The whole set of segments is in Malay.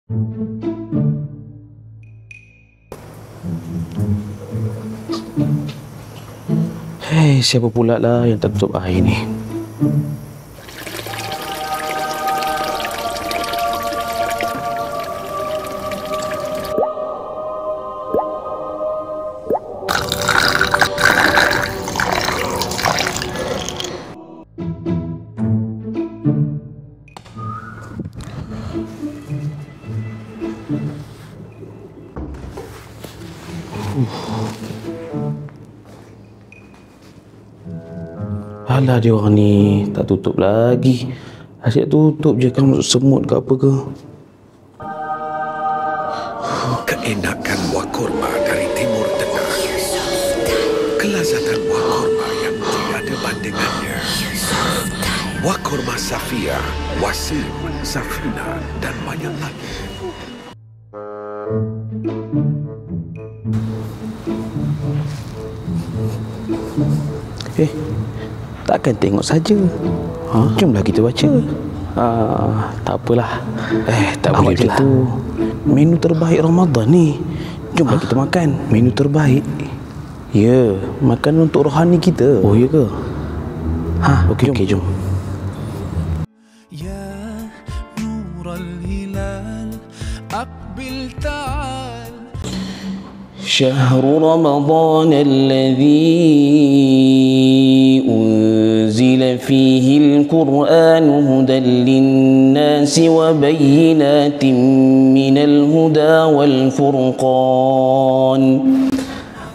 Hei, siapa pula lah yang tak tutup air ni? Alah, dia orang ni tak tutup lagi. Asyik tutup je kan, masuk semut ke apa ke. Keenakan buah kurma dari Timur Tengah. Kelazatan buah kurma yang tidak ada bandingannya. Buah kurma Safia, Wasim, Safina dan banyak lagi. Takkan tengok saja. Jomlah kita baca. Tak apalah. Tak boleh macam tu. Menu terbaik Ramadan ni. Jomlah kita makan. Menu terbaik? Ya, makan untuk rohani kita. Oh, ya ke? Okey, jom. Ya Nurul Hilal, aqbil ta'al. شهر رمضان الذي أنزل فيه القرآن هدى للناس وبينات من الهدى والفرقان.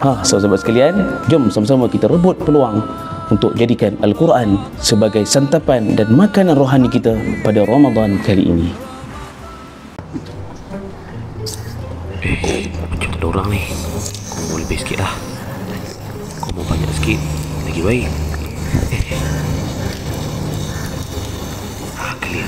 Sahabat-sahabat sekalian, jom sama-sama kita rebut peluang untuk jadikan Al-Quran sebagai santapan dan makanan rohani kita pada Ramadan kali ini. Macam tak ada orang ni. Kau mau lebih sikit lah. Kau mau banyak sikit lagi baik. Clear.